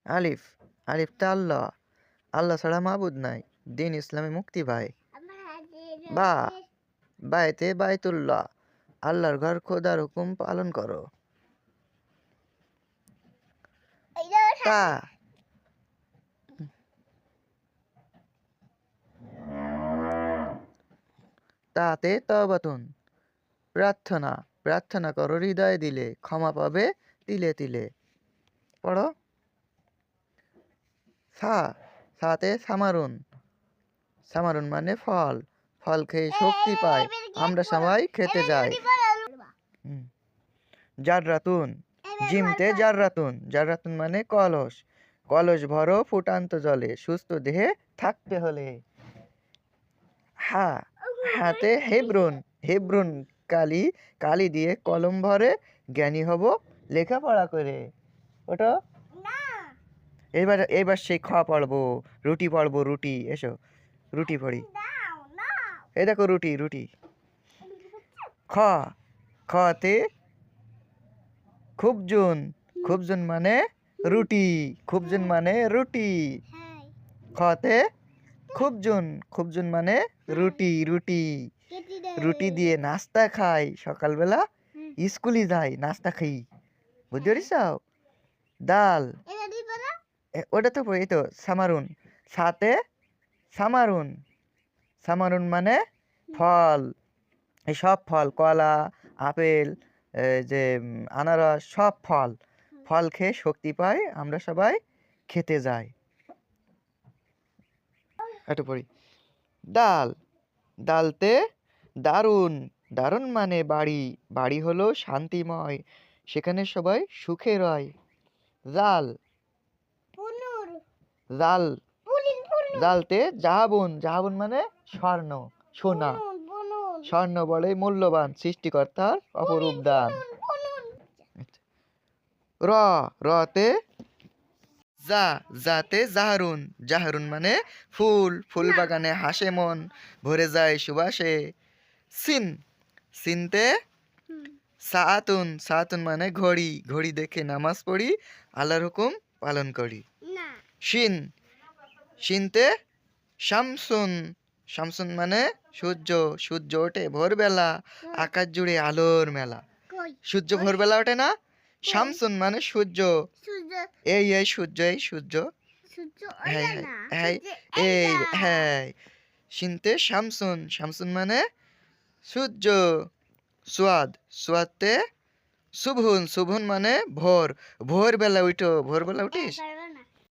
আলিফ, আলিফতে আল্লাহ, আল্লাহ ছাড়া মাবুদ নাই, দিন ইসলামে মুক্তি পায়। বা, বায়তে বায়তুল্লাহ, আল্লাহর ঘর, খোদার হুকুম পালন করো। তা, তাতে তওবাতুন, প্রার্থনা, প্রার্থনা করো হৃদয় দিলে, ক্ষমা পাবে তিলে তিলে। পড়ো। সা, সাতে সামারুন, সামারুন মানে ফল, ফল খেয়ে শক্তি পায়, আমরা সবাই খেতে যাই। জাররাতুন, জিমতে জাররাতুন, জাররাতুন মানে কলস, কলস ভরো ফুটান্ত জলে, সুস্থ দেহে থাকতে হলে। হা, হাতে হেব্রুন, হেব্রুন কালি, কালি দিয়ে কলম ভরে জ্ঞানী হব লেখাপড়া করে। ওটা এবার এবার সেই খ পড়বো, রুটি পড়বো, রুটি, এসো রুটি পড়ি। এই দেখো রুটি, রুটি। খ, খতে খুবজুন, খুবজুন মানে রুটি, খুবজুন মানে রুটি। খতে খুবজুন, খুবজুন মানে রুটি, রুটি। রুটি দিয়ে নাস্তা খাই, সকালবেলা স্কুলে যাই নাস্তা খাই। বুঝতে পারিস? ডাল, ওটা তো এই তো সামারুন, সাথে সামারুন, সামারুন মানে ফল, এই সব ফল, কলা, আপেল, যে আনারস, সব ফল, ফল খেয়ে শক্তি পাই, আমরা সবাই খেতে যাই। একটু পড়ি। ডাল, ডালতে দারুণ, দারুণ মানে বাড়ি, বাড়ি হলো শান্তিময়, সেখানে সবাই সুখে রয়। জাল, জাল, জালতে জাহাবুন, জাহাবুন মানে স্বর্ণ, সোনা, স্বর্ণ বলে মূল্যবান, সৃষ্টিকর্তার অপরূপ দান। র, রতে যা, যাতে জাহারুন, জাহারুন মানে ফুল, ফুল বাগানে হাসে মন, ভরে যায় সুবাসে। সিন, সিনতে সাআতুন, সাআতুন মানে ঘড়ি, ঘড়ি দেখে নামাজ পড়ি, আল্লাহর হুকুম পালন করি। শিন, শিনতে শামসুন, শামসুন মানে সূর্য, সূর্য ওঠে ভোরবেলা, আকাশ জুড়ে আলোর মেলা। সূর্য ভোরবেলা ওঠে না? শামসুন মানে সূর্য, এই এই সূর্য, এই সূর্য, হ্যাঁ হ্যাঁ এই হ্যাঁ। শিনতে শামসুন, শামসুন মানে সূর্য। সোয়াদ, সোয়াদতে শুভুন, শুভুন মানে ভোর, ভোরবেলা উঠো, ভোরবেলা উঠিস?